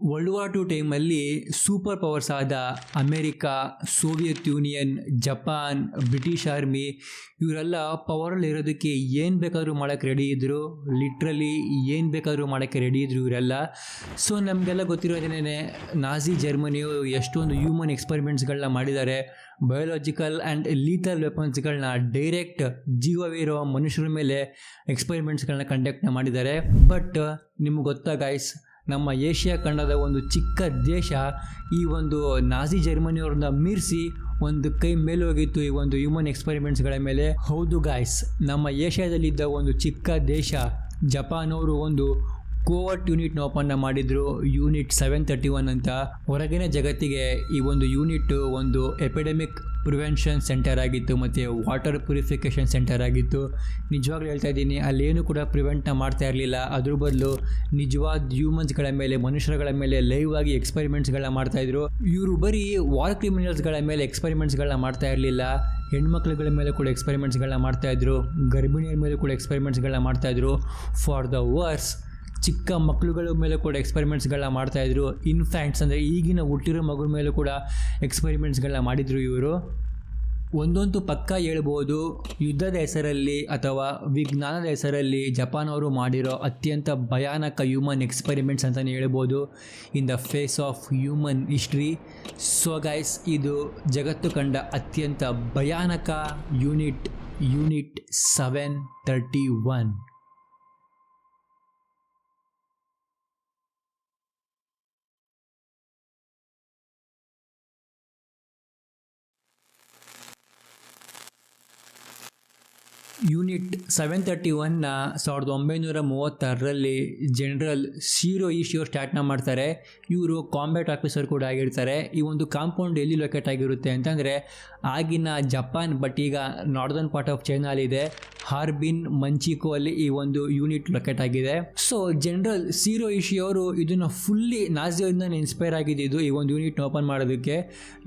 World war 2 ಟೈಮಲ್ಲಿ super powers ಆದ America, Soviet union, Japan, British army ಇವರೆಲ್ಲ ಪವರಲ್ಲಿ ಇರೋದಕ್ಕೆ ಏನು ಬೇಕಾದರೂ ಮಾಡೋಕ್ಕೆ ರೆಡಿ ಇದ್ದರು. ಲಿಟ್ರಲಿ ಏನು ಬೇಕಾದರೂ ಮಾಡೋಕ್ಕೆ ರೆಡಿ ಇದ್ದರು ಇವರೆಲ್ಲ. ಸೊ ನಮಗೆಲ್ಲ ಗೊತ್ತಿರೋದೇನೆ, ನಾಜಿ ಜರ್ಮನಿಯು ಎಷ್ಟೊಂದು ಹ್ಯೂಮನ್ ಎಕ್ಸ್ಪರಿಮೆಂಟ್ಸ್ಗಳನ್ನ ಮಾಡಿದ್ದಾರೆ. ಬಯೋಲಾಜಿಕಲ್ ಆ್ಯಂಡ್ ಲೀಥಲ್ ವೆಪನ್ಸ್ಗಳನ್ನ ಡೈರೆಕ್ಟ್ ಜೀವವಿರೋ ಮನುಷ್ಯರ ಮೇಲೆ ಎಕ್ಸ್ಪರಿಮೆಂಟ್ಸ್ಗಳನ್ನ ಕಂಡಕ್ಟ್ನ ಮಾಡಿದ್ದಾರೆ. ಬಟ್ ನಿಮ್ಗೆ ಗೊತ್ತಾ ಗೈಸ್, ನಮ್ಮ ಏಷ್ಯಾ ಖಂಡದ ಒಂದು ಚಿಕ್ಕ ದೇಶ ಈ ಒಂದು ನಾಜಿ ಜರ್ಮನಿಯವ್ರನ್ನ ಮೀರಿಸಿ ಒಂದು ಕೈ ಮೇಲೆ ಹೋಗಿತ್ತು ಈ ಒಂದು ಹ್ಯೂಮನ್ ಎಕ್ಸ್ಪರಿಮೆಂಟ್ಸ್ಗಳ ಮೇಲೆ. ಹೌದು ಗಾಯ್ಸ್, ನಮ್ಮ ಏಷ್ಯಾದಲ್ಲಿದ್ದ ಒಂದು ಚಿಕ್ಕ ದೇಶ ಜಪಾನ್ ಅವರು ಒಂದು ಕೋವರ್ಟ್ ಯೂನಿಟ್ನ ಓಪನ್ ಮಾಡಿದ್ರು, ಯೂನಿಟ್ 731 ಅಂತ. ಹೊರಗಿನ ಜಗತ್ತಿಗೆ ಈ ಒಂದು ಯೂನಿಟ್ ಒಂದು ಎಪಿಡೆಮಿಕ್ ಪ್ರಿವೆನ್ಷನ್ ಸೆಂಟರ್ ಆಗಿತ್ತು ಮತ್ತು ವಾಟರ್ ಪ್ಯೂರಿಫಿಕೇಷನ್ ಸೆಂಟರ್ ಆಗಿತ್ತು. ನಿಜವಾಗ್ಲೂ ಹೇಳ್ತಾ ಇದ್ದೀನಿ, ಅಲ್ಲೇನು ಕೂಡ ಪ್ರಿವೆಂಟ್ನ ಮಾಡ್ತಾ ಇರಲಿಲ್ಲ. ಅದ್ರ ಬದಲು ನಿಜವಾದ ಹ್ಯೂಮನ್ಸ್ಗಳ ಮೇಲೆ, ಮನುಷ್ಯರುಗಳ ಮೇಲೆ ಲೈವ್ ಆಗಿ ಎಕ್ಸ್ಪರಿಮೆಂಟ್ಸ್ಗಳನ್ನ ಮಾಡ್ತಾಯಿದ್ರು. ಇವರು ಬರೀ ವಾರ್ ಕ್ರಿಮಿನಲ್ಸ್ಗಳ ಮೇಲೆ ಎಕ್ಸ್ಪರಿಮೆಂಟ್ಸ್ಗಳನ್ನ ಮಾಡ್ತಾ ಇರಲಿಲ್ಲ, ಹೆಣ್ಮಕ್ಳುಗಳ ಮೇಲೆ ಕೂಡ ಎಕ್ಸ್ಪರಿಮೆಂಟ್ಸ್ಗಳನ್ನ ಮಾಡ್ತಾಯಿದ್ರು, ಗರ್ಭಿಣಿಯರ ಮೇಲೆ ಕೂಡ ಎಕ್ಸ್ಪರಿಮೆಂಟ್ಸ್ಗಳನ್ನ ಮಾಡ್ತಾಯಿದ್ರು. ಫಾರ್ ದ ವರ್ಸ್ ಚಿಕ್ಕ ಮಕ್ಕಳುಗಳ ಮೇಲೆ ಕೂಡ ಎಕ್ಸ್ಪರಿಮೆಂಟ್ಸ್ಗಳನ್ನ ಮಾಡ್ತಾಯಿದ್ರು. ಇನ್ಫ್ಯಾಂಟ್ಸ್ ಅಂದರೆ ಈಗಿನ ಹುಟ್ಟಿರೋ ಮಗುರ ಮೇಲೂ ಕೂಡ ಎಕ್ಸ್ಪರಿಮೆಂಟ್ಸ್ಗಳನ್ನ ಮಾಡಿದರು ಇವರು. ಒಂದಂತೂ ಪಕ್ಕ ಹೇಳ್ಬೋದು, ಯುದ್ಧದ ಹೆಸರಲ್ಲಿ ಅಥವಾ ವಿಜ್ಞಾನದ ಹೆಸರಲ್ಲಿ ಜಪಾನ್ ಅವರು ಮಾಡಿರೋ ಅತ್ಯಂತ ಭಯಾನಕ ಹ್ಯೂಮನ್ ಎಕ್ಸ್ಪರಿಮೆಂಟ್ಸ್ ಅಂತಲೇ ಹೇಳ್ಬೋದು in the phase of human history. So guys, ಇದು ಜಗತ್ತು ಕಂಡ ಅತ್ಯಂತ ಭಯಾನಕ ಯೂನಿಟ್ 731. ಯೂನಿಟ್ 731ನ 1936ರಲ್ಲಿ ಜನರಲ್ ಶಿರೋ ಇಶಿಯೋ ಸ್ಟಾರ್ಟ್ನ ಮಾಡ್ತಾರೆ. ಇವರು ಕಾಂಬ್ಯಾಟ್ ಆಫೀಸರ್ ಕೂಡ ಆಗಿರ್ತಾರೆ. ಈ ಒಂದು ಕಾಂಪೌಂಡ್ ಎಲ್ಲಿ ಲೊಕೇಟ್ ಆಗಿರುತ್ತೆ ಅಂತಂದರೆ ಆಗಿನ ಜಪಾನ್, ಬಟ್ ಈಗ ನಾರ್ದರ್ನ್ ಪಾರ್ಟ್ ಆಫ್ ಚೈನಾಲಿದೆ, ಹಾರ್ಬಿನ್ ಮಂಚಿಕೋ ಅಲ್ಲಿ ಈ ಒಂದು ಯೂನಿಟ್ ಲೊಕೇಟ್ ಆಗಿದೆ. ಸೊ ಜನರಲ್ ಶಿರೋ ಇಶಿಯೋ ಅವರು ಇದನ್ನು ಫುಲ್ಲಿ ನಾಜಿಯಿಂದ ಇನ್ಸ್ಪೈರ್ ಆಗಿದ್ದು ಈ ಒಂದು ಯೂನಿಟ್ನ ಓಪನ್ ಮಾಡೋದಕ್ಕೆ.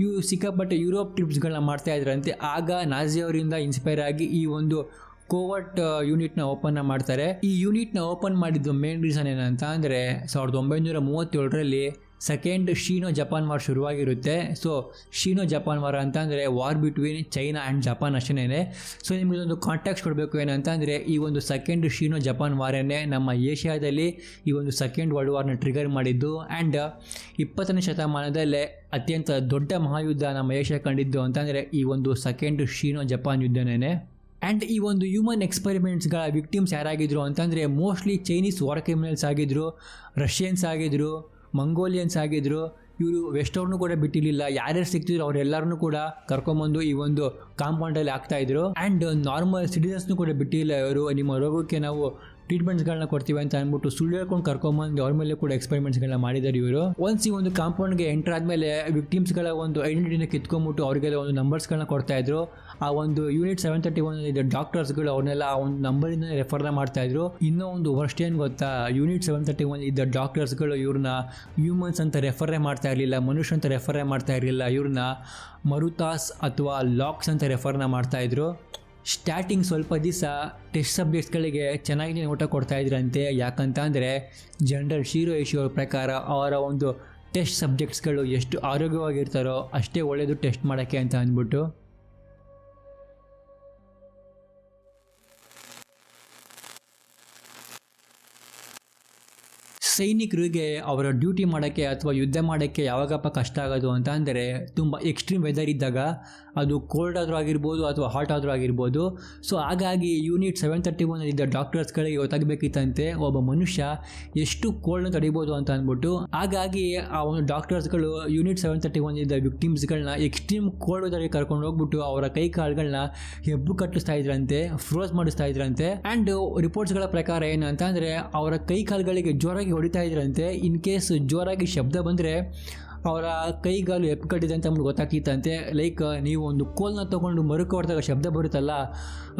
ಇವು ಸಿಕ್ಕಾಪಟ್ಟೆ ಯುರೋಪ್ ಟ್ರಿಪ್ಸ್ಗಳನ್ನ ಮಾಡ್ತಾ ಇದ್ರಂತೆ. ಆಗ ನಾಜಿಯವರಿಂದ ಇನ್ಸ್ಪೈರ್ ಆಗಿ ಈ ಒಂದು ಕೋವರ್ಟ್ ಯೂನಿಟ್ನ ಓಪನ್ನ ಮಾಡ್ತಾರೆ. ಈ ಯೂನಿಟ್ನ ಓಪನ್ ಮಾಡಿದ್ದು ಮೇನ್ ರೀಸನ್ ಏನಂತ ಅಂದರೆ 1937ರಲ್ಲಿ ಸೆಕೆಂಡ್ ಶೀನೋ ಜಪಾನ್ ವಾರ್ ಶುರುವಾಗಿರುತ್ತೆ. ಸೊ ಶೀನೋ ಜಪಾನ್ ವಾರ್ ಅಂತ ಅಂದರೆ war between China and Japan ಅಷ್ಟೇನೆ. ಸೊ ನಿಮಗೆ ಒಂದು ಕಾಂಟ್ಯಾಕ್ಟ್ ಕೊಡಬೇಕು ಏನಂತ ಅಂದರೆ ಈ ಒಂದು ಸೆಕೆಂಡ್ ಶೀನೋ ಜಪಾನ್ ವಾರನ್ನೇ ನಮ್ಮ ಏಷ್ಯಾದಲ್ಲಿ ಈ ಒಂದು ಸೆಕೆಂಡ್ ವರ್ಲ್ಡ್ ವಾರ್ನ ಟ್ರಿಗರ್ ಮಾಡಿದ್ದು. ಆ್ಯಂಡ್ 20ನೇ ಶತಮಾನದಲ್ಲೇ ಅತ್ಯಂತ ದೊಡ್ಡ ಮಹಾಯುದ್ಧ ನಮ್ಮ ಏಷ್ಯಾ ಕಂಡಿದ್ದು ಅಂತಂದರೆ ಈ ಒಂದು ಸೆಕೆಂಡ್ ಶೀನೋ ಜಪಾನ್ ಯುದ್ಧನೇ. ಆ್ಯಂಡ್ ಈ ಒಂದು ಹ್ಯೂಮನ್ ಎಕ್ಸ್ಪರಿಮೆಂಟ್ಸ್ಗಳ ವಿಕ್ಟಿಮ್ಸ್ ಯಾರಾಗಿದ್ರು ಅಂತಂದರೆ ಮೋಸ್ಟ್ಲಿ ಚೈನೀಸ್ ವಾರ್ ಕ್ರಿಮಿನಲ್ಸ್ ಆಗಿದ್ದರು, ರಷ್ಯನ್ಸ್ ಆಗಿದ್ದರು, ಮಂಗೋಲಿಯನ್ಸ್ ಆಗಿದ್ದರು. ಇವರು ವೆಸ್ಟ್ ಅವ್ರನ್ನೂ ಕೂಡ ಬಿಟ್ಟಿರಲಿಲ್ಲ. ಯಾರ್ಯಾರು ಸಿಗ್ತಿದ್ರು ಅವರೆಲ್ಲರನ್ನೂ ಕೂಡ ಕರ್ಕೊಂಬಂದು ಈ ಒಂದು ಕಾಂಪೌಂಡಲ್ಲಿ ಹಾಕ್ತಾಯಿದ್ರು. ಆ್ಯಂಡ್ ನಾರ್ಮಲ್ ಸಿಟಿಸನ್ಸ್ನೂ ಕೂಡ ಬಿಟ್ಟಿಲ್ಲ. ಇವರು ನಿಮ್ಮ ರೋಗಕ್ಕೆ ನಾವು ಟ್ರೀಟ್ಮೆಂಟ್ಸ್ಗಳನ್ನ ಕೊಡ್ತೀವಿ ಅಂತ ಅಂದ್ಬಿಟ್ಟು ಸುಳ್ಳು ಹೇಳ್ಕೊಂಡು ಕರ್ಕೊಂಬಂದು ಅವ್ರ ಮೇಲೆ ಕೂಡ ಎಕ್ಸ್ಪರಿಮೆಂಟ್ಸ್ಗಳನ್ನ ಮಾಡಿದ್ದಾರೆ ಇವರು. ಒನ್ಸ್ ಈ ಒಂದು ಕಾಂಪೌಂಡ್ಗೆ ಎಂಟರ್ ಆದಮೇಲೆ ವಿಕ್ಟಿಮ್ಸ್ಗಳ ಒಂದು ಐಡೆಂಟಿಟಿನ ಕಿತ್ಕೊಂಡ್ಬಿಟ್ಟು ಅವರಿಗೆಲ್ಲ ಒಂದು ನಂಬರ್ಸ್ಗಳನ್ನ ಕೊಡ್ತಾಯಿದ್ರು. ಆ ಒಂದು ಯೂನಿಟ್ 731 ಇದೆ ಡಾಕ್ಟರ್ಸ್ಗಳು ಅವ್ರನ್ನೆಲ್ಲ ಆ ಒಂದು ನಂಬರಿಂದ ರೆಫರ್ನ ಮಾಡ್ತಾಯಿದ್ರು. ಇನ್ನೂ ಒಂದು ವರ್ಷ ಏನು ಗೊತ್ತಾ, ಯೂನಿಟ್ 731 ಇದ್ದ ಡಾಕ್ಟರ್ಸ್ಗಳು ಇವ್ರನ್ನ ಹ್ಯೂಮನ್ಸ್ ಅಂತ ರೆಫರೇ ಮಾಡ್ತಾ ಇರಲಿಲ್ಲ, ಮನುಷ್ಯ ಅಂತ ರೆಫರೇ ಮಾಡ್ತಾ ಇರಲಿಲ್ಲ. ಇವ್ರನ್ನ ಮರುತಾಸ್ ಅಥವಾ ಲಾಕ್ಸ್ ಅಂತ ರೆಫರ್ನ ಮಾಡ್ತಾಯಿದ್ರು. ಸ್ಟಾರ್ಟಿಂಗ್ ಸ್ವಲ್ಪ ದಿವಸ ಟೆಸ್ಟ್ ಸಬ್ಜೆಕ್ಟ್ಸ್ಗಳಿಗೆ ಚೆನ್ನಾಗಿ ಊಟ ಕೊಡ್ತಾಯಿದ್ರಂತೆ. ಯಾಕಂತ ಅಂದರೆ ಜನರಲ್ ಶಿರೋ ಇಶಿಯೋ ಪ್ರಕಾರ ಅವರ ಒಂದು ಟೆಸ್ಟ್ ಸಬ್ಜೆಕ್ಟ್ಸ್ಗಳು ಎಷ್ಟು ಆರೋಗ್ಯವಾಗಿರ್ತಾರೋ ಅಷ್ಟೇ ಒಳ್ಳೆಯದು ಟೆಸ್ಟ್ ಮಾಡೋಕ್ಕೆ ಅಂತ ಅಂದ್ಬಿಟ್ಟು. ಸೈನಿಕರಿಗೆ ಅವರ ಡ್ಯೂಟಿ ಮಾಡೋಕ್ಕೆ ಅಥವಾ ಯುದ್ಧ ಮಾಡೋಕ್ಕೆ ಯಾವಾಗಪ್ಪ ಕಷ್ಟ ಆಗೋದು ಅಂತ ಅಂದರೆ ತುಂಬ ಎಕ್ಸ್ಟ್ರೀಮ್ ವೆದರ್ ಇದ್ದಾಗ, ಅದು ಕೋಲ್ಡ್ ಆದರೂ ಆಗಿರ್ಬೋದು ಅಥವಾ ಹಾಟ್ ಆದರೂ ಆಗಿರ್ಬೋದು. ಸೊ ಹಾಗಾಗಿ ಯೂನಿಟ್ 731 ಇದ್ದ ಡಾಕ್ಟರ್ಸ್ಗಳಿಗೆ ಗೊತ್ತಾಗಬೇಕಿತ್ತಂತೆ ಒಬ್ಬ ಮನುಷ್ಯ ಎಷ್ಟು ಕೋಲ್ಡ್ನ ತಡಿಬೋದು ಅಂತ ಅಂದ್ಬಿಟ್ಟು. ಹಾಗಾಗಿ ಆ ಒಂದು ಡಾಕ್ಟರ್ಸ್ಗಳು ಯೂನಿಟ್ 731 ಇದ್ದ ವಿಕ್ಟಿಮ್ಸ್ಗಳನ್ನ ಎಕ್ಸ್ಟ್ರೀಮ್ ಕೋಲ್ಡ್ ವೆದರ್ಗೆ ಕರ್ಕೊಂಡು ಹೋಗ್ಬಿಟ್ಟು ಅವರ ಕೈ ಕಾಳುಗಳನ್ನ ಹೆಬ್ಬು ಕಟ್ಟಿಸ್ತಾ ಇದ್ರಂತೆ, ಫ್ರೋಸ್ ಮಾಡಿಸ್ತಾ ಇದ್ರಂತೆ. ಆ್ಯಂಡ್ ರಿಪೋರ್ಟ್ಸ್ಗಳ ಪ್ರಕಾರ ಏನಂತ ಅಂದರೆ ಅವರ ಕೈ ಕಾಲುಗಳಿಗೆ ಜೋರಾಗಿ ಹೊಡಿತಾ ಇದ್ರಂತೆ. ಇನ್ ಕೇಸ್ ಜೋರಾಗಿ ಶಬ್ದ ಬಂದರೆ ಅವರ ಕೈಗಾಲು ಎಪ್ಕಟ್ಟಿದೆ ಅಂತ ನಮ್ಗೆ ಗೊತ್ತಾಗ್ತಿತ್ತಂತೆ. ಲೈಕ್ ನೀವು ಒಂದು ಕೋಲ್ನ ತೊಗೊಂಡು ಮರುಕ ಹೊಡೆದಾಗ ಶಬ್ದ ಬರುತ್ತಲ್ಲ,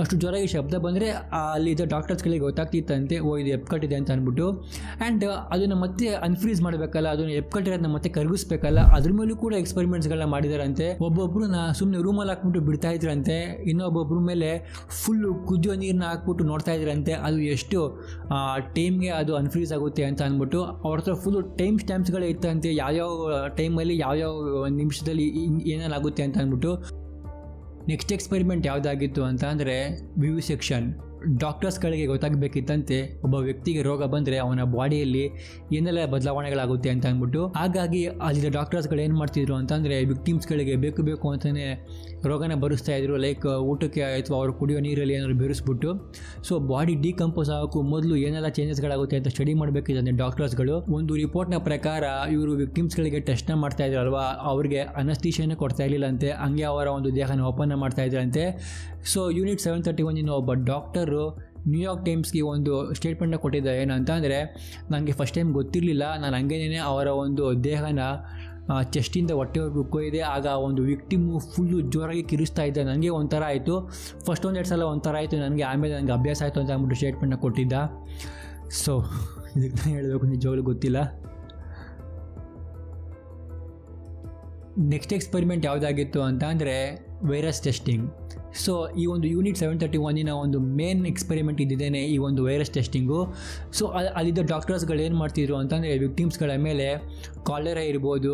ಅಷ್ಟು ಜೋರಾಗಿ ಶಬ್ದ ಬಂದರೆ ಅಲ್ಲಿದ್ದ ಡಾಕ್ಟರ್ಸ್ಗಳಿಗೆ ಗೊತ್ತಾಗ್ತಿತ್ತಂತೆ, ಓ ಇದು ಎಪ್ಕಟ್ಟಿದೆ ಅಂತ ಅಂದ್ಬಿಟ್ಟು. ಆ್ಯಂಡ್ ಅದನ್ನು ಮತ್ತೆ ಅನ್ಫ್ರೀಸ್ ಮಾಡಬೇಕಲ್ಲ, ಅದನ್ನು ಎಪ್ಕಟ್ಟಿರೋದನ್ನ ಮತ್ತೆ ಕರಗಿಸ್ಬೇಕಲ್ಲ, ಅದ್ರ ಮೇಲೂ ಕೂಡ ಎಕ್ಸ್ಪೆರಿಮೆಂಟ್ಸ್ಗಳನ್ನ ಮಾಡಿದಾರಂತೆ. ಒಬ್ಬೊಬ್ಬರನ್ನ ಸುಮ್ಮನೆ ರೂಮಲ್ಲಿ ಹಾಕ್ಬಿಟ್ಟು ಬಿಡ್ತಾ ಇದ್ರಂತೆ, ಇನ್ನೊಬ್ಬೊಬ್ಬರ ಮೇಲೆ ಫುಲ್ಲು ಕುದಿಯೋ ನೀರನ್ನ ಹಾಕ್ಬಿಟ್ಟು ನೋಡ್ತಾ ಇದ್ರಂತೆ ಅದು ಎಷ್ಟು ಟೈಮ್ಗೆ ಅದು ಅನ್ಫ್ರೀಸ್ ಆಗುತ್ತೆ ಅಂತ ಅಂದ್ಬಿಟ್ಟು. ಅವ್ರ ಹತ್ರ ಫುಲ್ಲು ಟೈಮ್ ಸ್ಟ್ಯಾಂಪ್ಸ್ಗಳೇ ಇತ್ತಂತೆ, ಯಾವ್ಯಾವ ಟೈಮಲ್ಲಿ ಯಾವ್ಯಾವ ನಿಮಿಷದಲ್ಲಿ ಏನೇನಾಗುತ್ತೆ ಅಂತ ಅಂದ್ಬಿಟ್ಟು. ನೆಕ್ಸ್ಟ್ ಎಕ್ಸ್ಪೆರಿಮೆಂಟ್ ಯಾವುದಾಗಿತ್ತು ಅಂತ ಅಂದರೆ ವಿವಿಸೆಕ್ಷನ್. ಡಾಕ್ಟರ್ಸ್ಗಳಿಗೆ ಗೊತ್ತಾಗಬೇಕಿತ್ತಂತೆ ಒಬ್ಬ ವ್ಯಕ್ತಿಗೆ ರೋಗ ಬಂದರೆ ಅವನ ಬಾಡಿಯಲ್ಲಿ ಏನೆಲ್ಲ ಬದಲಾವಣೆಗಳಾಗುತ್ತೆ ಅಂತ ಅಂದ್ಬಿಟ್ಟು. ಹಾಗಾಗಿ ಅಲ್ಲಿದ್ದ ಡಾಕ್ಟರ್ಸ್ಗಳು ಏನು ಮಾಡ್ತಿದ್ರು ಅಂತಂದರೆ ವಿಕ್ಟಿಮ್ಸ್ಗಳಿಗೆ ಬೇಕು ಅಂತಲೇ ರೋಗನ ಬರೆಸ್ತಾ ಇದ್ರು. ಲೈಕ್ ಊಟಕ್ಕೆ ಅಥವಾ ಅವ್ರು ಕುಡಿಯೋ ನೀರಲ್ಲಿ ಏನಾದ್ರು ಬೆರೆಸ್ಬಿಟ್ಟು. ಸೊ ಬಾಡಿ ಡಿಕಂಪೋಸ್ ಆಗೋಕ್ಕೂ ಮೊದಲು ಏನೆಲ್ಲ ಚೇಂಜಸ್ಗಳಾಗುತ್ತೆ ಅಂತ ಸ್ಟಡಿ ಮಾಡಬೇಕಿದೆ ಡಾಕ್ಟರ್ಸ್ಗಳು. ಒಂದು ರಿಪೋರ್ಟ್ನ ಪ್ರಕಾರ ಇವರು ವಿಕ್ಟಿಮ್ಸ್ಗಳಿಗೆ ಟೆಸ್ಟ್ನ ಮಾಡ್ತಾ ಇದ್ರಲ್ವಾ, ಅವ್ರಿಗೆ ಅನಸ್ತೀಶಿಯಾನೇ ಕೊಡ್ತಾ ಇರಲಿಲ್ಲಂತೆ, ಹಂಗೆ ಅವರ ಒಂದು ದೇಹನ ಓಪನ್ ಮಾಡ್ತಾ ಇದ್ರಂತೆ. ಸೊ ಯೂನಿಟ್ 731 ಒಬ್ಬ ಡಾಕ್ಟರು ನ್ಯೂಯಾರ್ಕ್ ಟೈಮ್ಸ್ಗೆ ಒಂದು ಸ್ಟೇಟ್ಮೆಂಟ್ನ ಕೊಟ್ಟಿದ್ದ. ಏನಂತ ಅಂದರೆ, ನನಗೆ ಫಸ್ಟ್ ಟೈಮ್ ಗೊತ್ತಿರಲಿಲ್ಲ, ನಾನು ಹಂಗೇನೇ ಅವರ ಒಂದು ದೇಹನ ಚೆಸ್ಟಿಂದ ಹೊಟ್ಟೆವರೆಗೂ ಕೊಯ್ದೆ, ಆಗ ಒಂದು ವಿಕ್ಟಿಮು ಫುಲ್ಲು ಜೋರಾಗಿ ಕಿರಿಸ್ತಾ ಇದ್ದ, ನನಗೆ ಒಂಥರ ಆಯಿತು. ಫಸ್ಟ್ 1-2 ಸಲ ಒಂಥರ ಆಯಿತು ನನಗೆ, ಆಮೇಲೆ ನನಗೆ ಅಭ್ಯಾಸ ಆಯಿತು ಅಂತ ಅಂದ್ಬಿಟ್ಟು ಸ್ಟೇಟ್ಮೆಂಟ್ನ ಕೊಟ್ಟಿದ್ದ. ಸೊ ಇದಕ್ಕೆ ನಾನು ಹೇಳಬೇಕು, ನಿಜವಾಗ್ಲೂ ಗೊತ್ತಿಲ್ಲ. ನೆಕ್ಸ್ಟ್ ಎಕ್ಸ್ಪೆರಿಮೆಂಟ್ ಯಾವುದಾಗಿತ್ತು ಅಂತ ಅಂದರೆ ವೈರಸ್ ಟೆಸ್ಟಿಂಗ್. ಸೊ ಈ ಒಂದು ಯೂನಿಟ್ 731 ಒಂದು ಮೇನ್ ಎಕ್ಸ್ಪೆರಿಮೆಂಟ್ ಇದ್ದಿದ್ದೇನೆ ಈ ಒಂದು ವೈರಸ್ ಟೆಸ್ಟಿಂಗು. ಸೊ ಅಲ್ಲಿದ್ದ ಡಾಕ್ಟರ್ಸ್ಗಳು ಏನು ಮಾಡ್ತಿದ್ರು ಅಂತಂದರೆ ವಿಕ್ಟಿಮ್ಸ್ಗಳ ಮೇಲೆ ಕಾಲೆರಾ ಇರ್ಬೋದು,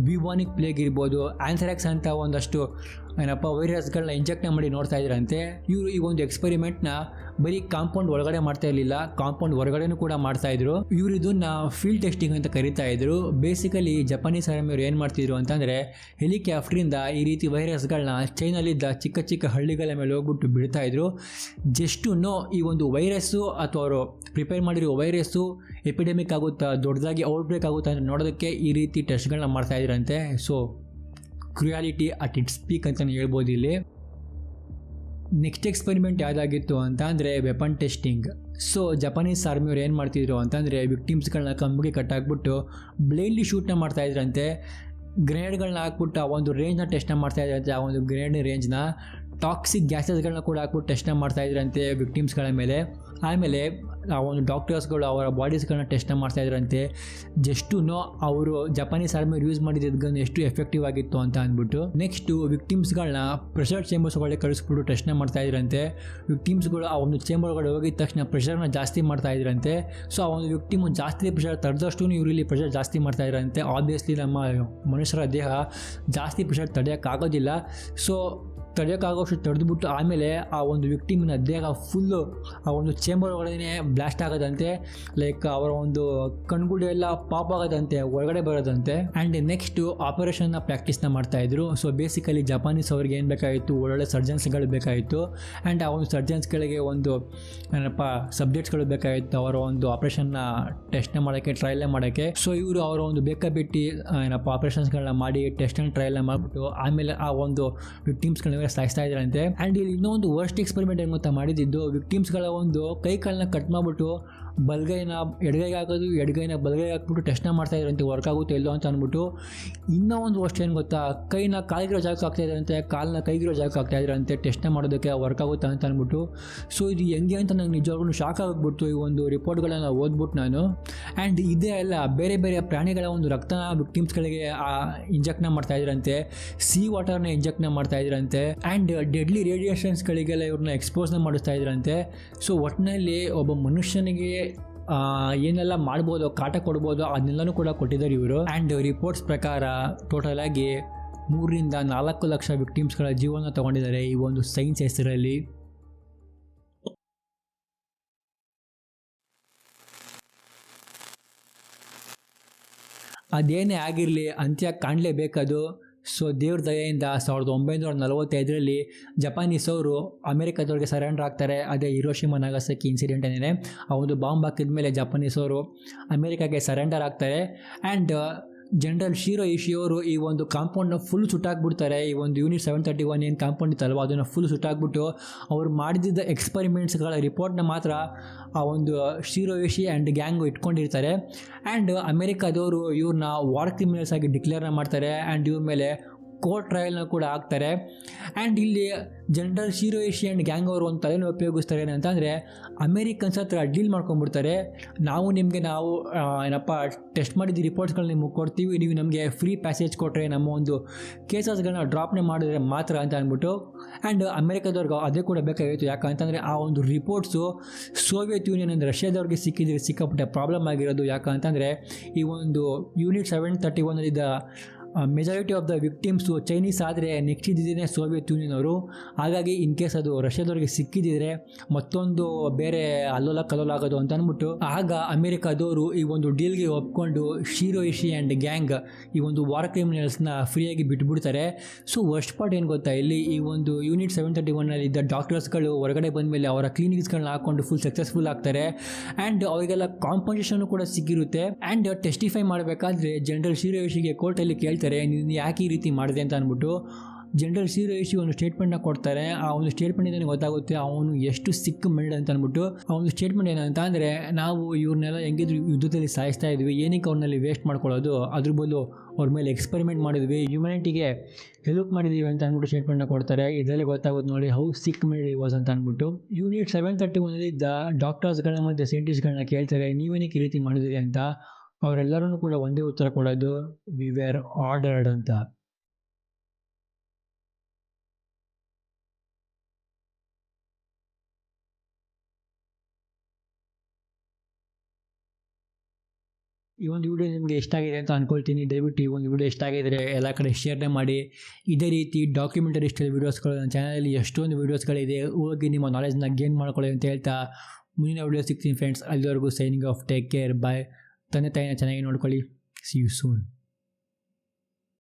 ಬ್ಯೂಬಾನಿಕ್ ಪ್ಲೇಗ್ ಇರ್ಬೋದು, ಆನ್ಥ್ರಾಕ್ಸ್ ಅಂತ ಒಂದಷ್ಟು ವೈರಸ್ಗಳನ್ನ ಇಂಜೆಕ್ಟ್ನ ಮಾಡಿ ನೋಡ್ತಾ ಇದ್ರಂತೆ. ಇವರು ಈ ಒಂದು ಎಕ್ಸ್ಪೆರಿಮೆಂಟ್ನ ಬರೀ ಕಾಂಪೌಂಡ್ ಒಳಗಡೆ ಮಾಡ್ತಾ ಇರಲಿಲ್ಲ, ಕಾಂಪೌಂಡ್ ಹೊರಗಡೆನೂ ಕೂಡ ಮಾಡ್ತಾಯಿದ್ರು. ಇವರು ಇದನ್ನು ಫೀಲ್ಡ್ ಟೆಸ್ಟಿಂಗ್ ಅಂತ ಕರಿತಾ ಇದ್ರು. ಬೇಸಿಕಲಿ ಜಪಾನೀಸ್ ಆರ್ಮಿಯವರು ಏನು ಮಾಡ್ತಿದ್ರು ಅಂತಂದರೆ ಹೆಲಿಕಾಪ್ಟ್ರಿಂದ ಈ ರೀತಿ ವೈರಸ್ಗಳನ್ನ ಚೈನಲ್ಲಿದ್ದ ಚಿಕ್ಕ ಚಿಕ್ಕ ಹಳ್ಳಿಗಳ ಮೇಲೆ ಹೋಗ್ಬಿಟ್ಟು ಬಿಡ್ತಾಯಿದ್ರು. ಜಸ್ಟು ಈ ಒಂದು ವೈರಸ್ಸು ಅಥವಾ ಅವರು ಪ್ರಿಪೇರ್ ಮಾಡಿರೋ ವೈರಸ್ಸು ಎಪಿಡೆಮಿಕ್ ಆಗುತ್ತಾ, ದೊಡ್ಡದಾಗಿ ಔಟ್ಬ್ರೇಕ್ ಆಗುತ್ತಾ ಅಂತ ನೋಡೋದಕ್ಕೆ ಈ ರೀತಿ ಟೆಸ್ಟ್ಗಳನ್ನ ಮಾಡ್ತಾಯಿದ್ರಂತೆ. So cruelty at its peak ಅಂತಲೇ ಹೇಳ್ಬೋದು ಇಲ್ಲಿ. ನೆಕ್ಸ್ಟ್ ಎಕ್ಸ್ಪೆರಿಮೆಂಟ್ ಯಾವುದಾಗಿತ್ತು ಅಂತ ಅಂದರೆ ವೆಪನ್ ಟೆಸ್ಟಿಂಗ್. ಸೊ ಜಪಾನೀಸ್ ಆರ್ಮಿಯವ್ರು ಏನು ಮಾಡ್ತಿದ್ರು ಅಂತಂದರೆ ವಿಕ್ಟಿಮ್ಸ್ಗಳನ್ನ ಕಂಬಿಗೆ ಕಟ್ಟಾಕ್ಬಿಟ್ಟು ಬ್ಲೈಂಡ್ಲಿ ಶೂಟ್ನ ಮಾಡ್ತಾಯಿದ್ರಂತೆ. ಗ್ರೆನೇಡ್ಗಳನ್ನ ಹಾಕ್ಬಿಟ್ಟು ಆ ಒಂದು ರೇಂಜ್ನ ಟೆಸ್ಟ್ನ ಮಾಡ್ತಾಯಿದ್ರಂತೆ. ಆ ಒಂದು ಗ್ರೆನೇಡ್ ರೇಂಜ್ನ ಟಾಕ್ಸಿಕ್ ಗ್ಯಾಸಸ್ಗಳನ್ನ ಕೂಡ ಹಾಕ್ಬಿಟ್ಟು ಟೆಸ್ಟ್ನ ಮಾಡ್ತಾಯಿದ್ರಂತೆ ವಿಕ್ಟಿಮ್ಸ್ಗಳ ಮೇಲೆ. ಆಮೇಲೆ ಆ ಒಂದು ಡಾಕ್ಟರ್ಸ್ಗಳು ಅವರ ಬಾಡೀಸ್ಗಳನ್ನ ಟೆಸ್ಟ್ನ ಮಾಡ್ತಾಯಿದ್ರಂತೆ. ಜಸ್ಟು ಅವರು ಜಪಾನೀಸ್ ಆರ್ಮಿಯವ್ರು ಯೂಸ್ ಮಾಡಿದ ಗನ್ ಎಷ್ಟು ಎಫೆಕ್ಟಿವ್ ಆಗಿತ್ತು ಅಂತ ಅಂದ್ಬಿಟ್ಟು. ನೆಕ್ಸ್ಟು ವಿಕ್ಟಿಮ್ಸ್ಗಳನ್ನ ಪ್ರೆಷರ್ ಚೇಂಬರ್ಸ್ ಒಳಗೆ ಕಳಿಸ್ಬಿಟ್ಟು ಟೆಸ್ಟ್ನ ಮಾಡ್ತಾಯಿದ್ರಂತೆ. ವಿಕ್ಟಿಮ್ಸ್ಗಳು ಆ ಒಂದು ಚೇಂಬರ್ ಒಳಗಡೆ ಹೋಗಿದ ತಕ್ಷಣ ಪ್ರೆಷರ್ನ ಜಾಸ್ತಿ ಮಾಡ್ತಾಯಿದ್ರಂತೆ. ಸೊ ಆ ಒಂದು ವಿಕ್ಟಿಮು ಜಾಸ್ತಿ ಪ್ರೆಷರ್ ತಡೆದಷ್ಟು ಇವರಲ್ಲಿ ಪ್ರೆಷರ್ ಜಾಸ್ತಿ ಮಾಡ್ತಾಯಿದ್ರಂತೆ. ಆಬ್ವಿಯಸ್ಲಿ ನಮ್ಮ ಮನುಷ್ಯರ ದೇಹ ಜಾಸ್ತಿ ಪ್ರೆಷರ್ ತಡೆಯೋಕ್ಕಾಗೋದಿಲ್ಲ. ಸೊ ತಡೆಯೋಕ್ಕಾಗೋಷ್ಟು ತಡೆದ್ಬಿಟ್ಟು ಆಮೇಲೆ ಆ ಒಂದು ವಿಕ್ಟಿಮಿನ ದೇಹ ಫುಲ್ಲು ಆ ಒಂದು ಚೇಂಬರ್ ಒಳಗಡೆ ಬ್ಲಾಸ್ಟ್ ಆಗೋದಂತೆ. ಲೈಕ್ ಅವರ ಒಂದು ಕಣ್ಗುಡಿ ಎಲ್ಲ ಪಾಪ್ ಆಗೋದಂತೆ, ಹೊರಗಡೆ ಬರೋದಂತೆ. ಆ್ಯಂಡ್ ನೆಕ್ಸ್ಟು ಆಪರೇಷನ್ನ ಪ್ರಾಕ್ಟೀಸ್ನ ಮಾಡ್ತಾಯಿದ್ರು. ಸೊ ಬೇಸಿಕಲಿ ಜಪಾನೀಸ್ ಅವ್ರಿಗೆ ಏನು ಬೇಕಾಗಿತ್ತು, ಒಳ್ಳೊಳ್ಳೆ ಸರ್ಜನ್ಸ್ಗಳು ಬೇಕಾಗಿತ್ತು. ಆ್ಯಂಡ್ ಆ ಒಂದು ಸರ್ಜನ್ಸ್ಗಳಿಗೆ ಒಂದು ಸಬ್ಜೆಕ್ಟ್ಸ್ಗಳು ಬೇಕಾಗಿತ್ತು ಅವರ ಒಂದು ಆಪರೇಷನ್ನ ಟೆಸ್ಟ್ನ ಮಾಡೋಕ್ಕೆ, ಟ್ರಯಲ್ನ ಮಾಡೋಕ್ಕೆ. ಸೊ ಇವರು ಅವರ ಒಂದು ಬೇಕಾಬಿಟ್ಟು ಆಪರೇಷನ್ಸ್ಗಳನ್ನ ಮಾಡಿ ಟೆಸ್ಟನ್ನು ಟ್ರಯಲ್ನ ಮಾಡಿಬಿಟ್ಟು ಆಮೇಲೆ ಆ ಒಂದು ವಿಕ್ಟಿಮ್ಸ್ಗಳನ್ನ ಸಾಯಿಸ್ತಾ ಇದ್ರಂತೆ. ಆ್ಯಂಡ್ ಇಲ್ಲಿ ಇನ್ನೊಂದು ವರ್ಸ್ಟ್ ಎಕ್ಸ್ಪೆರಿಮೆಂಟ್ ಏನು ಗೊತ್ತಾ ಮಾಡಿದ್ದು, ವಿಕ್ಟಿಮ್ಸ್ಗಳ ಒಂದು ಕೈ ಕಾಲನ್ನ ಕಟ್ ಮಾಡಿಬಿಟ್ಟು ಬಲಗೈನ ಎಡಗೈಗೆ ಹಾಕೋದು, ಎಡಗೈನ ಬಲಗೈಗೆ ಹಾಕ್ಬಿಟ್ಟು ಟೆಸ್ಟ್ನ ಮಾಡ್ತಾ ಇದ್ರಂತೆ, ವರ್ಕ್ ಆಗುತ್ತೆ ಎಲ್ಲೋ ಅಂತ ಅಂದ್ಬಿಟ್ಟು. ಇನ್ನೂ ಒಂದು ವರ್ಷ ಏನು ಗೊತ್ತಾ, ಕೈನ ಕಾಲಿಗಿರೋ ಜಾಗಕ್ಕೆ ಹಾಕ್ತಾ ಇದ್ರಂತೆ, ಕಾಲನ್ನ ಕೈಗಿರೋ ಜಾಗಕ್ಕೆ ಹಾಕ್ತಾ ಇದ್ರಂತೆ ಟೆಸ್ಟ್ನ ಮಾಡೋದಕ್ಕೆ, ವರ್ಕ್ ಆಗುತ್ತೆ ಅಂತ ಅಂದ್ಬಿಟ್ಟು. ಸೊ ಇದು ಹೆಂಗೆ ಅಂತ ನಂಗೆ ನಿಜವಾಗ್ಲೂ ಶಾಕ್ ಆಗಿಬಿಡ್ತು ಈ ಒಂದು ರಿಪೋರ್ಟ್ಗಳನ್ನು ಓದ್ಬಿಟ್ಟು ನಾನು. ಆ್ಯಂಡ್ ಇದೇ ಅಲ್ಲ, ಬೇರೆ ಬೇರೆ ಪ್ರಾಣಿಗಳ ಒಂದು ರಕ್ತನ ವಿಕ್ಟಿಮ್ಸ್ಗಳಿಗೆ ಇಂಜೆಕ್ಟ್ನ ಮಾಡ್ತಾ ಇದ್ರಂತೆ, ಸೀ ವಾಟರ್ನ ಇಂಜೆಕ್ಟ್ನ ಮಾಡ್ತಾ ಇದ್ರಂತೆ. ಆ್ಯಂಡ್ ಡೆಡ್ಲಿ ರೇಡಿಯೇಷನ್ಸ್ಗಳಿಗೆಲ್ಲ ಇವ್ರನ್ನ ಎಕ್ಸ್ಪೋಸ್ನ ಮಾಡಿಸ್ತಾ ಇದ್ರಂತೆ. ಸೊ ಒಟ್ಟಿನಲ್ಲಿ ಒಬ್ಬ ಮನುಷ್ಯನಿಗೆ ಏನೆಲ್ಲ ಮಾಡ್ಬೋದು, ಕಾಟ ಕೊಡ್ಬೋದು, ಅದನ್ನೆಲ್ಲನೂ ಕೂಡ ಕೊಟ್ಟಿದ್ದಾರೆ ಇವರು. ಆ್ಯಂಡ್ ರಿಪೋರ್ಟ್ಸ್ ಪ್ರಕಾರ ಟೋಟಲ್ ಆಗಿ 3 ರಿಂದ 4 ಲಕ್ಷ ವಿಕ್ಟಿಮ್ಸ್ಗಳ ಜೀವನ ತಗೊಂಡಿದ್ದಾರೆ ಈ ಒಂದು ಸೈನ್ಸ್ ಹೆಸರಲ್ಲಿ. ಅದೇನೇ ಆಗಿರಲಿ ಅಂತ್ಯ ಕಾಣಲೇಬೇಕದು. ಸೊ ದೇವ್ರ ದಯೆಯಿಂದ 1945 ಜಪಾನೀಸವರು ಅಮೆರಿಕದವ್ರಿಗೆ ಸರೆಂಡರ್ ಆಗ್ತಾರೆ. ಅದೇ ಹಿರೋಶಿಮಾ ನಾಗಸಾಕಿ ಇನ್ಸಿಡೆಂಟ್ ಏನಿದೆ, ಆ ಒಂದು ಬಾಂಬ್ ಹಾಕಿದ ಮೇಲೆ ಜಪಾನೀಸವರು ಅಮೆರಿಕಾಗೆ ಸರೆಂಡರ್ ಆಗ್ತಾರೆ. ಆ್ಯಂಡ್ ಜನರಲ್ ಶಿರೋ ಇಶಿ ಅವರು ಈ ಒಂದು ಕಾಂಪೌಂಡ್ನ ಫುಲ್ ಸುಟ್ಟಾಕ್ಬಿಡ್ತಾರೆ. ಈ ಒಂದು ಯೂನಿಟ್ 731 ಏನು ಕಾಂಪೌಂಡ್ ಇತ್ತಲ್ವ ಅದನ್ನು ಫುಲ್ ಸುಟ್ಟಾಕ್ಬಿಟ್ಟು ಅವ್ರು ಮಾಡಿದ್ದ ಎಕ್ಸ್ಪರಿಮೆಂಟ್ಸ್ಗಳ ರಿಪೋರ್ಟ್ನ ಮಾತ್ರ ಆ ಒಂದು ಶಿರೋ ಇಶಿ ಆ್ಯಂಡ್ ಗ್ಯಾಂಗು ಇಟ್ಕೊಂಡಿರ್ತಾರೆ. ಆ್ಯಂಡ್ ಅಮೆರಿಕಾದವರು ಇವ್ರನ್ನ ವಾರ್ ಕ್ರಿಮಿನಲ್ಸ್ ಆಗಿ ಡಿಕ್ಲೇರ್ನ ಮಾಡ್ತಾರೆ ಆ್ಯಂಡ್ ಇವ್ರ ಮೇಲೆ ಕೋರ್ಟ್ ಟ್ರಯಲ್ನ ಕೂಡ ಆಗ್ತಾರೆ. ಆ್ಯಂಡ್ ಇಲ್ಲಿ ಜನರಲ್ ಶಿರೋ ಇಶಿ ಆ್ಯಂಡ್ ಗ್ಯಾಂಗ್ ಅವರು ಒಂದು ತಲೆನ ಉಪಯೋಗಿಸ್ತಾರೆ ಏನಂತಂದರೆ ಅಮೇರಿಕನ್ಸ್ ಹತ್ರ ಡೀಲ್ ಮಾಡ್ಕೊಂಡ್ಬಿಡ್ತಾರೆ. ನಾವು ಟೆಸ್ಟ್ ಮಾಡಿದ ರಿಪೋರ್ಟ್ಸ್ಗಳನ್ನ ನಿಮಗೆ ಕೊಡ್ತೀವಿ, ನೀವು ನಮಗೆ ಫ್ರೀ ಪ್ಯಾಸೇಜ್ ಕೊಟ್ಟರೆ ನಮ್ಮ ಒಂದು ಕೇಸಸ್ಗಳನ್ನ ಡ್ರಾಪ್ನೇ ಮಾಡಿದ್ರೆ ಮಾತ್ರ ಅಂತ ಅಂದ್ಬಿಟ್ಟು. ಆ್ಯಂಡ್ ಅಮೆರಿಕದವ್ರಿಗೆ ಅದೇ ಕೂಡ ಬೇಕಾಗಿತ್ತು. ಯಾಕಂತಂದರೆ ಆ ಒಂದು ರಿಪೋರ್ಟ್ಸು ಸೋವಿಯತ್ ಯೂನಿಯನ್ ಅಂದರೆ ರಷ್ಯಾದವ್ರಿಗೆ ಸಿಕ್ಕಾಪಟ್ಟೆ ಪ್ರಾಬ್ಲಮ್ ಆಗಿರೋದು. ಯಾಕಂತಂದರೆ ಈ ಒಂದು unit 731 majority of the victims Chinese ಆದರೆ ನೆಕ್ಸ್ಟ್ ಇದ್ದಿದ್ದೇನೆ ಸೋವಿಯತ್ ಯೂನಿಯನ್ ಅವರು. ಹಾಗಾಗಿ ಇನ್ ಕೇಸ್ ಅದು ರಷ್ಯಾದವ್ರಿಗೆ ಸಿಕ್ಕಿದ್ರೆ ಮತ್ತೊಂದು ಬೇರೆ ಅಲ್ಲೋಲ ಕಲ್ಲೋಲಾಗೋದು ಅಂತ ಅಂದ್ಬಿಟ್ಟು ಆಗ ಅಮೆರಿಕಾದವರು ಈ ಒಂದು ಡೀಲ್ಗೆ ಒಪ್ಕೊಂಡು ಶಿರೋ ಇಶಿ ಆ್ಯಂಡ್ ಗ್ಯಾಂಗ್ ಈ ಒಂದು ವಾರ್ ಕ್ರಿಮಿನಲ್ಸ್ನ ಫ್ರೀಯಾಗಿ ಬಿಟ್ಬಿಡ್ತಾರೆ. ಸೊ ವರ್ಸ್ಟ್ ಪಾರ್ಟ್ ಏನು ಗೊತ್ತಾ, ಇಲ್ಲಿ ಈ ಒಂದು ಯೂನಿಟ್ 731 ಇದ್ದ ಡಾಕ್ಟರ್ಸ್ಗಳು ಹೊರಗಡೆ ಬಂದಮೇಲೆ ಅವರ ಕ್ಲಿನಿಕ್ಸ್ಗಳನ್ನ ಹಾಕ್ಕೊಂಡು ಫುಲ್ ಸಕ್ಸಸ್ಫುಲ್ ಆಗ್ತಾರೆ. ಆ್ಯಂಡ್ ಅವರಿಗೆಲ್ಲ ಕಾಂಪನ್ಸೇಷನ್ ಕೂಡ ಸಿಕ್ಕಿರುತ್ತೆ. ಆ್ಯಂಡ್ ಟೆಸ್ಟಿಫೈ ಮಾಡಬೇಕಾದ್ರೆ ಜನರಲ್ ಶಿರೋ ಇಶಿಗೆ ಕೋರ್ಟಲ್ಲಿ ಕೇಳ್ತಾರೆ ನೀನು ಯಾಕೆ ಈ ರೀತಿ ಮಾಡಿದೆ ಅಂತ ಅಂದ್ಬಿಟ್ಟು. ಜನರಲ್ ಶಿರೋ ಇಶಿ ಒಂದು ಸ್ಟೇಟ್ಮೆಂಟ್ನ ಕೊಡ್ತಾರೆ. ಆ ಒಂದು ಸ್ಟೇಟ್ಮೆಂಟಿಂದ ಗೊತ್ತಾಗುತ್ತೆ ಅವನು ಎಷ್ಟು ಸಿಕ್ ಮೆಲ್ಡ್ ಅಂತ ಅಂದ್ಬಿಟ್ಟು. ಆ ಒಂದು ಸ್ಟೇಟ್ಮೆಂಟ್ ಏನಂತ ಅಂದರೆ, ನಾವು ಇವ್ರನ್ನೆಲ್ಲ ಹೆಂಗಿದ್ರು ಯುದ್ಧದಲ್ಲಿ ಸಾಯಿಸ್ತಾ ಇದ್ವಿ, ಏನಕ್ಕೆ ಅವ್ರನ್ನಲ್ಲಿ ವೇಸ್ಟ್ ಮಾಡ್ಕೊಳ್ಳೋದು, ಅದ್ರ ಬದಲು ಅವ್ರ ಮೇಲೆ ಎಕ್ಸ್ಪೆರಿಮೆಂಟ್ ಮಾಡಿದ್ವಿ, ಹ್ಯುಮ್ಯಾನಿಟಿಗೆ ಹೆಲ್ಪ್ ಮಾಡಿದ್ದೀವಿ ಅಂತ ಅಂದ್ಬಿಟ್ಟು ಸ್ಟೇಟ್ಮೆಂಟ್ನ ಕೊಡ್ತಾರೆ. ಇದರಲ್ಲಿ ಗೊತ್ತಾಗುತ್ತೆ ನೋಡಿ ಹೌ ಸಿಕ್ ಮೆಲ್ಡ್ ಈ ವಾಸ್ ಅಂತ ಅಂದ್ಬಿಟ್ಟು. ಯೂನಿಟ್ 731 ಇದ್ದ ಡಾಕ್ಟರ್ಸ್ಗಳ ಮತ್ತು ಸೈಂಟಿಸ್ಟ್ಗಳನ್ನ ಕೇಳ್ತಾರೆ ನೀವೇನಕ್ಕೆ ಈ ರೀತಿ ಮಾಡಿದ್ರಿ ಅಂತ. ಅವರೆಲ್ಲರೂ ಕೂಡ ಒಂದೇ ಉತ್ತರ ಕೊಡೋದು, ವಿ ವೇರ್ ಆರ್ಡರ್ಡ್ ಅಂತ. ಈ ಒಂದು ವಿಡಿಯೋ ನಿಮಗೆ ಇಷ್ಟ ಆಗಿದೆ ಅಂತ ಅಂದ್ಕೊಳ್ತೀನಿ. ದಯವಿಟ್ಟು ಈ ಒಂದು ವಿಡಿಯೋ ಇಷ್ಟ ಆಗಿದರೆ ಎಲ್ಲ ಕಡೆ ಶೇರ್ನೇ ಮಾಡಿ. ಇದೇ ರೀತಿ ಡಾಕ್ಯುಮೆಂಟರಿ ಸ್ಟೈಲ್ ವೀಡಿಯೋಸ್ಗಳು ನನ್ನ ಚಾನಲಲ್ಲಿ ಎಷ್ಟೊಂದು ವೀಡಿಯೋಸ್ಗಳಿದೆ, ಹೋಗಿ ನಿಮ್ಮ ನಾಲೆಜ್ನ ಗೇನ್ ಮಾಡ್ಕೊಳ್ಳಿ ಅಂತ ಹೇಳ್ತಾ ಮುಂದಿನ ವಿಡಿಯೋ ಸಿಗ್ತೀನಿ ಫ್ರೆಂಡ್ಸ್. ಅಲ್ಲಿವರೆಗೂ signing off, take care, bye. ತಂದೆ ತಾಯಿನ ಚೆನ್ನಾಗಿ ನೋಡ್ಕೊಳ್ಳಿ. See you soon.